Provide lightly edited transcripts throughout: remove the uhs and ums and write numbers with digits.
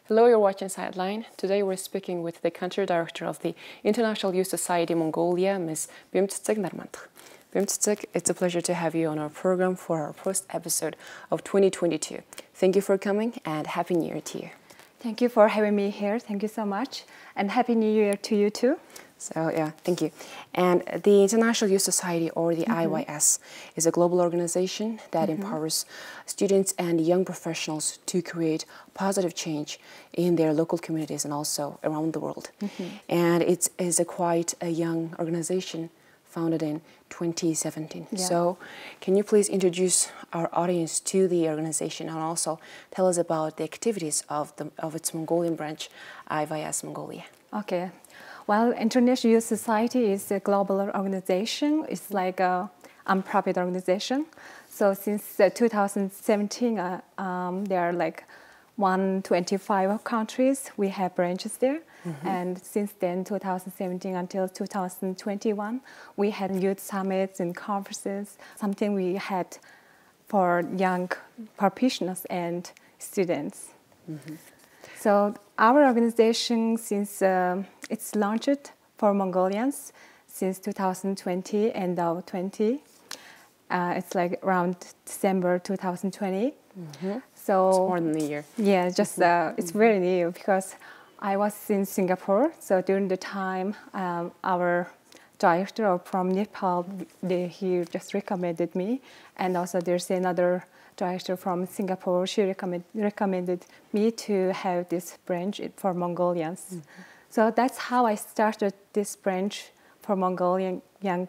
Hello, you're watching Sightline. Today we're speaking with the country director of the International Youth Society Mongolia, Ms. Byambatsetseg Narmandakh. Byambatsetseg, it's a pleasure to have you on our program for our first episode of 2022. Thank you for coming and Happy New Year to you. Thank you for having me here. Thank you so much. And Happy New Year to you too. So, yeah, thank you. And the International Youth Society, or the IYS, is a global organization that empowers students and young professionals to create positive change in their local communities and also around the world. And it is quite a young organization founded in 2017. Yeah. So, can you please introduce our audience to the organization and also tell us about the activities of its Mongolian branch, IYS Mongolia? Okay. Well, International Youth Society is a global organization. It's like a non-profit organization. So since 2017, there are like 125 countries. We have branches there. And since then, 2017 until 2021, we had youth summits and conferences, something we had for young practitioners and students. So our organization, since it's launched for Mongolians since 2020, end of 20. It's like around December 2020. So it's more than a year. Yeah, just it's very new because I was in Singapore. So during the time, our director from Nepal, he just recommended me, and also there's another director from Singapore. She recommended me to have this branch for Mongolians. So that's how I started this branch for Mongolian young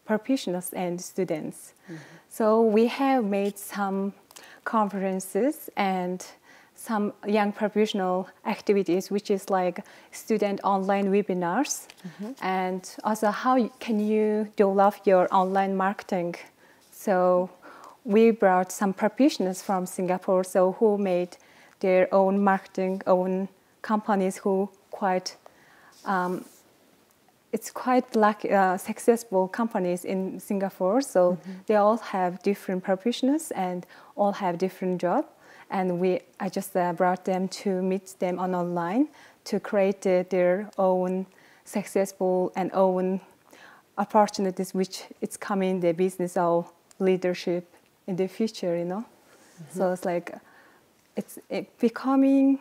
practitioners and students. So we have made some conferences and some young professional activities, which is like student online webinars, and also how can you develop your online marketing. So we brought some practitioners from Singapore, so who made their own marketing, own companies who quite, it's quite like successful companies in Singapore. So they all have different practitioners and all have different jobs. And I just brought them to meet them online to create their own successful and own opportunities, which it's coming the business of leadership in the future, you know. So it's like it's becoming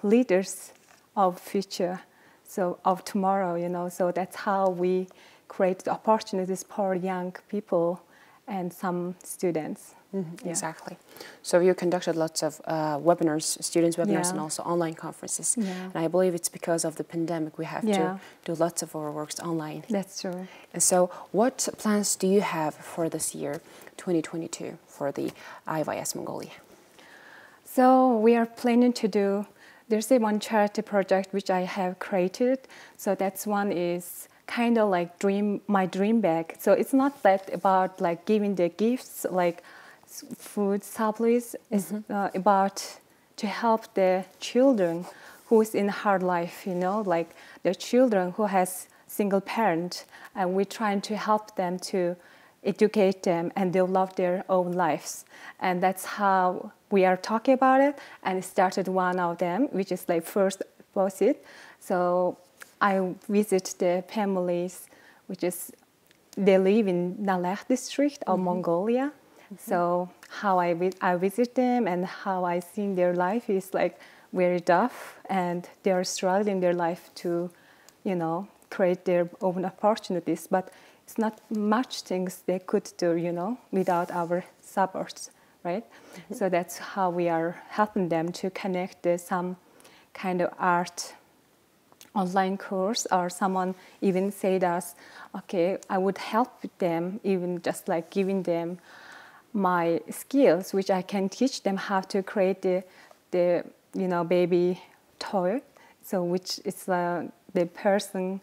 leaders of future, so of tomorrow, you know. So that's how we create the opportunities for young people and some students. Yeah. Exactly. So you conducted lots of webinars, students' webinars, and also online conferences. Yeah. And I believe it's because of the pandemic we have to do lots of our works online. That's true. And so what plans do you have for this year, 2022, for the IYS Mongolia? So we are planning to do, there's one charity project which I have created. So that's one is kind of like my dream bag. So it's not that about like giving the gifts, like food supplies. It's about to help the children who's in hard life, you know, like the children who has single parent, and we're trying to help them to educate them and develop their own lives. And that's how we are talking about it. And it started one of them, which is like first visit. So I visit the families, which is, they live in Narmandakh district of Mongolia. So how I visit them and how I see their life is like very tough, and they are struggling their life to, you know, create their own opportunities. But it's not much things they could do, you know, without our supports, right? So that's how we are helping them to connect some kind of art online course, or someone even said us, okay, I would help them, even just like giving them my skills, which I can teach them how to create the you know, baby toy. So which is the person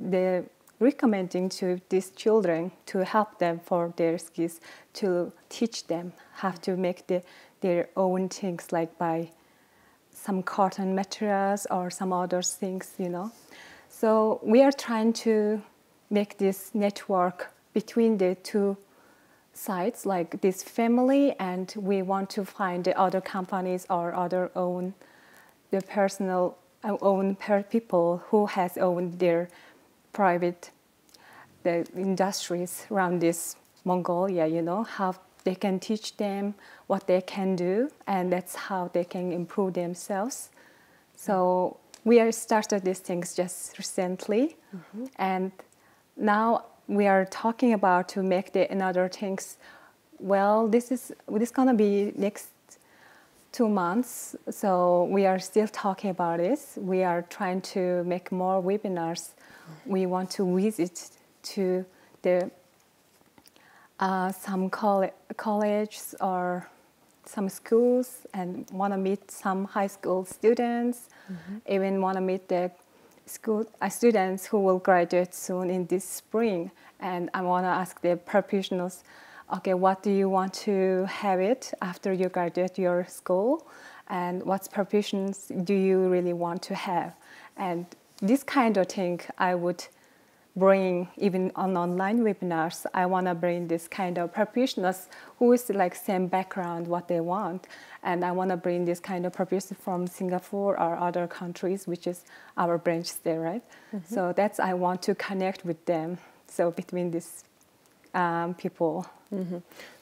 they're recommending to these children to help them for their skills, to teach them how to make their own things, like by some cotton materials or some other things, you know. So we are trying to make this network between the two sides, like this family, and we want to find the other companies or other own the personal own people who has owned their private the industries around this Mongolia, you know, how they can teach them what they can do, and that's how they can improve themselves. So we are started these things just recently, and now we are talking about to make the another things. Well, this gonna be next 2 months, so we are still talking about this. We are trying to make more webinars. We want to visit to the some colleges or some schools and want to meet some high school students, even want to meet the school students who will graduate soon in this spring. And I want to ask the professionals, okay, what do you want to have it after you graduate your school? And what professions do you really want to have? And this kind of thing I would bring even on online webinars. I want to bring this kind of professionals who is like same background, what they want. And I want to bring this kind of professionals from Singapore or other countries, which is our branch there, right? So that's, I want to connect with them. So between these people.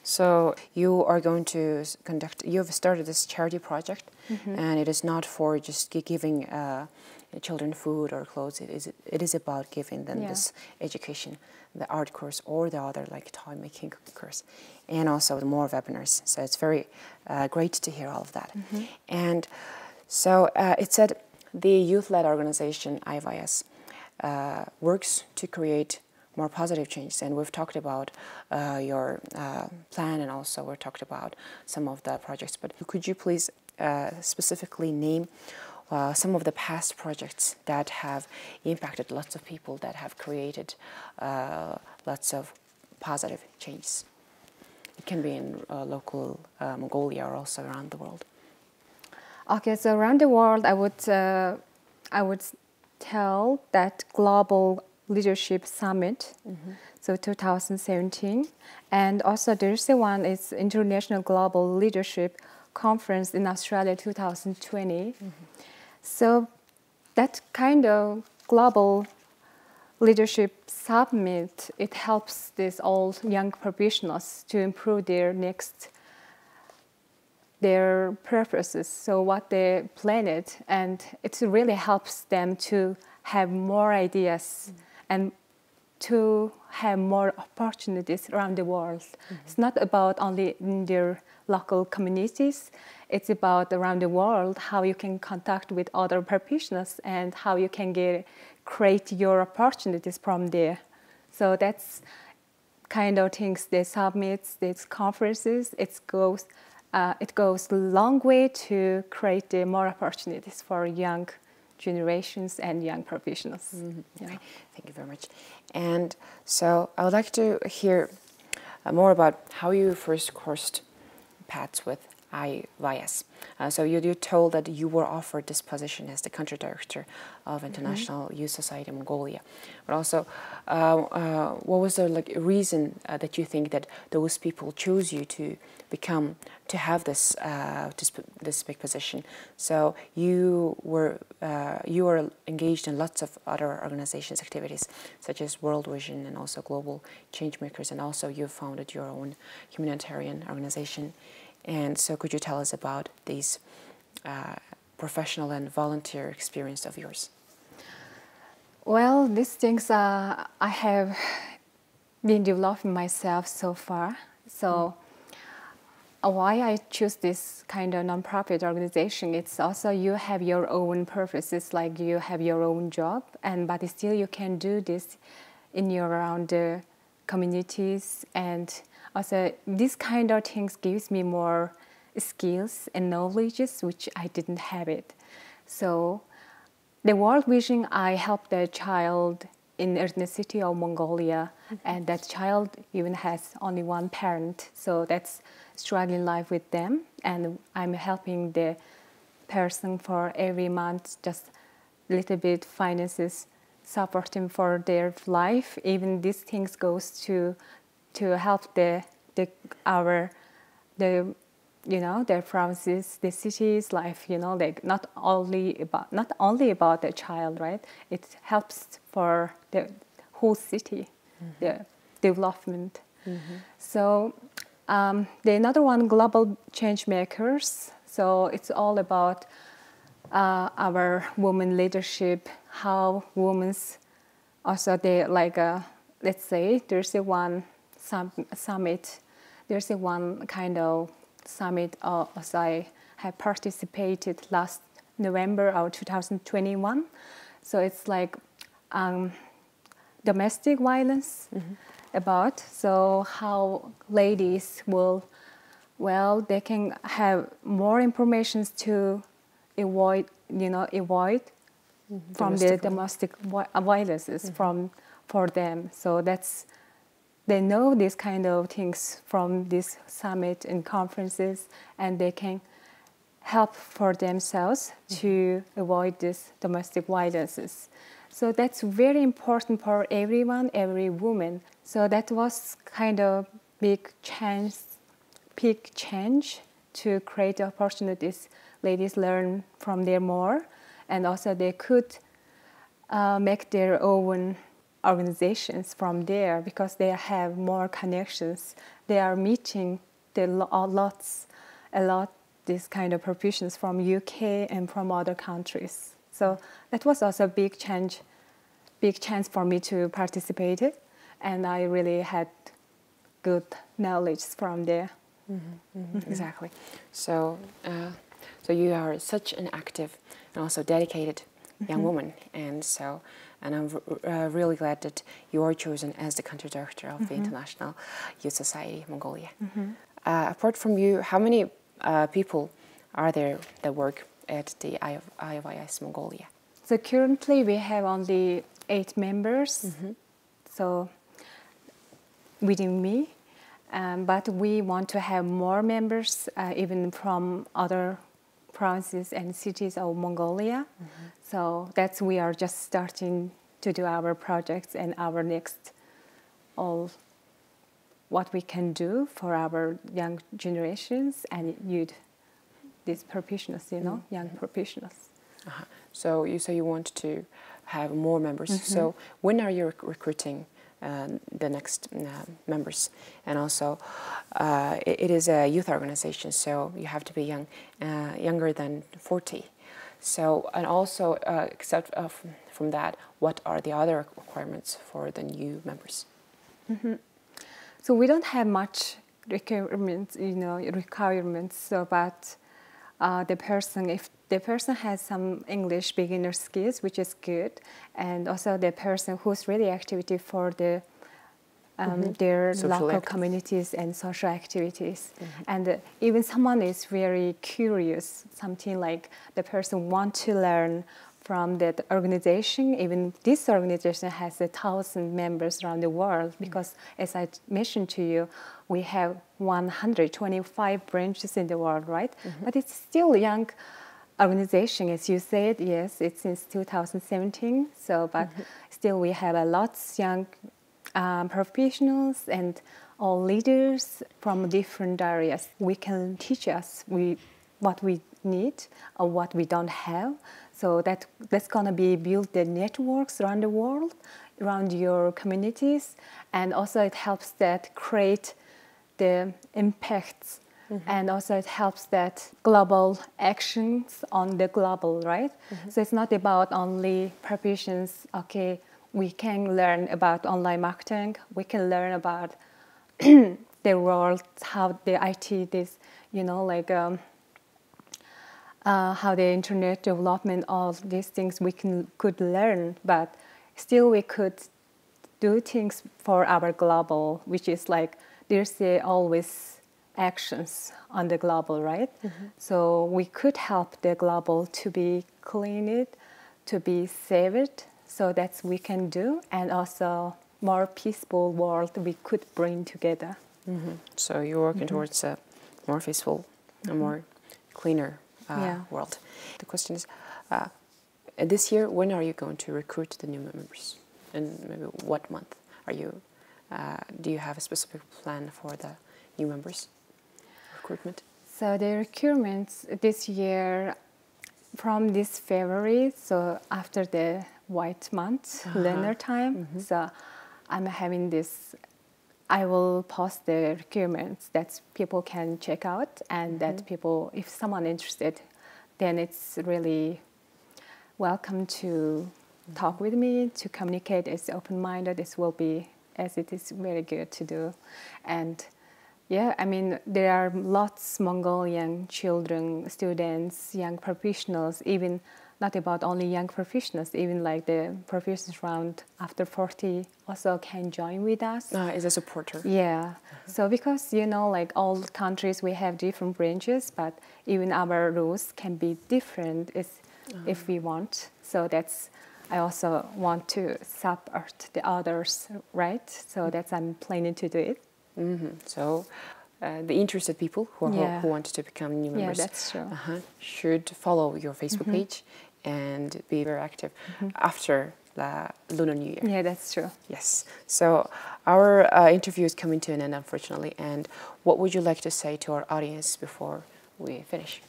So you are going to conduct, you've started this charity project, and it is not for just giving children food or clothes. It is about giving them this education, the art course or the other like toy making course, and also more webinars. So it's very great to hear all of that. And so it said the youth-led organization IYS works to create more positive changes, and we've talked about your plan, and also we've talked about some of the projects. But could you please specifically name some of the past projects that have impacted lots of people, that have created lots of positive changes? It can be in local Mongolia or also around the world. Okay, so around the world, I would tell that Global Leadership Summit, so 2017, and also there's the one is International Global Leadership Conference in Australia 2020. So that kind of global leadership summit, it helps these all young professionals to improve their purposes, so what they planned, and it really helps them to have more ideas and to have more opportunities around the world. It's not about only in their local communities, it's about around the world, how you can contact with other professionals and how you can create your opportunities from there. So that's kind of things, the summits, these conferences, it goes a long way to create more opportunities for young generations and young professionals. Okay. Thank you very much. And so I would like to hear more about how you first crossed paths with IYS. So you told that you were offered this position as the country director of International Youth Society Mongolia, but also what was the reason that you think that those people chose you to have this this big position? So you were engaged in lots of other organizations' activities, such as World Vision and also Global Changemakers, and also you founded your own humanitarian organization. And so could you tell us about these professional and volunteer experience of yours? Well, these things I have been developing myself so far. So why I choose this kind of nonprofit organization, it's also you have your own purposes, like you have your own job, but still you can do this in your around the communities, and also this kind of things gives me more skills and knowledges which I didn't have it. So the World Vision, I helped a child in ethnicity of Mongolia, and that child even has only one parent, so that's struggling life with them, and I'm helping the person for every month, just a little bit finances, supporting for their life. Even these things goes to help the their provinces, the cities' life, like not only about the child, right? It helps for the whole city, the development. So the another one, global change makers. So it's all about our women leadership, how women's also they like let's say there's a one summit, there's a one kind of summit as I have participated last November of 2021. So it's like domestic violence about, so how ladies will, well, they can have more information to avoid from the domestic violences for them. So that's, they know these kind of things from this summit and conferences, and they can help for themselves to avoid these domestic violences. So that's very important for everyone, every woman. So that was kind of big change to create opportunities. Ladies learn from there more, and also they could make their own organizations from there because they have more connections. They are meeting a lot these kind of professions from UK and from other countries. So that was also a big chance for me to participate in, and I really had good knowledge from there. Exactly. So, so you are such an active and also dedicated young woman, and I'm really glad that you are chosen as the country director of the International Youth Society Mongolia. Apart from you, how many people are there that work at the IYS Mongolia? So currently we have only 8 members. So within me, but we want to have more members, even from other provinces and cities of Mongolia. So that's, we are just starting to do our projects and our next, all what we can do for our young generations and youth, these professionals, young professionals. So you say you want to have more members. So when are you recruiting the next members? And also, it is a youth organization, so you have to be young, younger than 40. So, and also, except from that, what are the other requirements for the new members? So we don't have much requirements, So, but the person, if the person has some English beginner skills, which is good, and also the person who's really active for the their local communities and social activities. And even someone is very curious, something like the person wants to learn from that organization. Even this organization has 1,000 members around the world, because as I mentioned to you, we have 125 branches in the world, right? But it's still a young organization, as you said. Yes, it's since 2017. So, but still we have a lot of young professionals and all leaders from different areas. We can teach us what we need or what we don't have. So that's gonna be build the networks around the world, around your communities, and also it helps that create the impacts, and also it helps that global actions on the global, right? So it's not about only professions. Okay, we can learn about online marketing. We can learn about the world, how the IT is, how the internet development, all these things we could learn, but still we could do things for our global, which is like there's always actions on the global, right? So we could help the global to be cleaned, to be saved. So that's we can do, and also more peaceful world we could bring together. So you're working towards a more peaceful, a more cleaner world. The question is, this year, when are you going to recruit the new members? And maybe what month are you? Do you have a specific plan for the new members recruitment? So the requirements this year, from this February, so after the white month, lunar time, so I'm having this, I will post the requirements that people can check out, and that people, if someone interested, then it's really welcome to talk with me, to communicate as open-minded. This will be, as it is very good to do. And yeah, I mean, there are lots Mongolian children, students, young professionals, even not about only young professionals, even like the professionals around after 40 also can join with us. As a supporter. Yeah. So because, you know, like all countries, we have different branches, but even our rules can be different if we want. So that's, I also want to support the others, right? So that's, I'm planning to do it. So the interested people who want to become new members, that's true. Should follow your Facebook page and be very active after the Lunar New Year. Yeah, that's true. Yes. So our interview is coming to an end, unfortunately. And what would you like to say to our audience before we finish?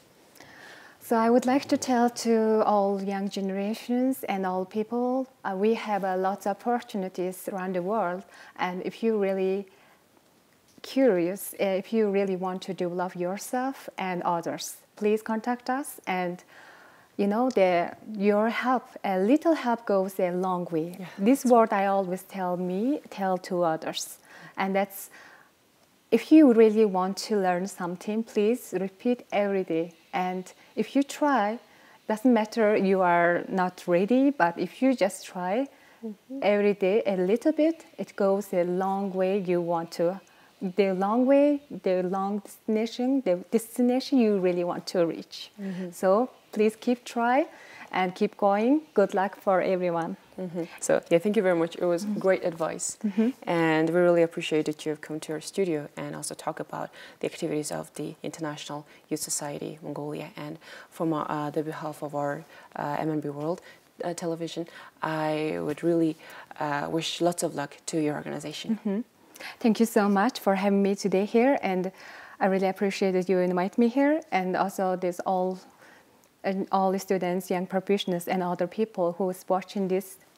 So I would like to tell to all young generations and all people, we have lots of opportunities around the world. And if you really curious, if you really want to develop yourself and others, please contact us. And you know, your help, a little help goes a long way. Yeah, this word I always tell to others. And that's, if you really want to learn something, please repeat every day. And if you try, doesn't matter you are not ready, but if you just try every day a little bit, it goes a long way. You want to, the long way, the long destination you really want to reach. So please keep trying and keep going. Good luck for everyone. So yeah, thank you very much. It was great advice. And we really appreciate that you have come to our studio and also talk about the activities of the International Youth Society Mongolia. And from the behalf of our MNB World television, I would really wish lots of luck to your organization. Thank you so much for having me today here, and I really appreciate that you invite me here, and also there's all the students, young professionals, and other people who is watching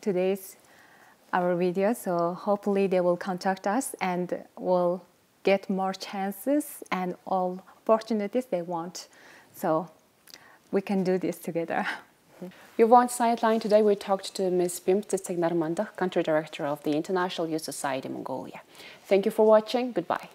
today's our video. So hopefully they will contact us and will get more chances and all opportunities they want. So we can do this together. You watched Sightline. Today we talked to Ms. Byambatsetseg Narmandakh, Country Director of the International Youth Society Mongolia. Thank you for watching. Goodbye.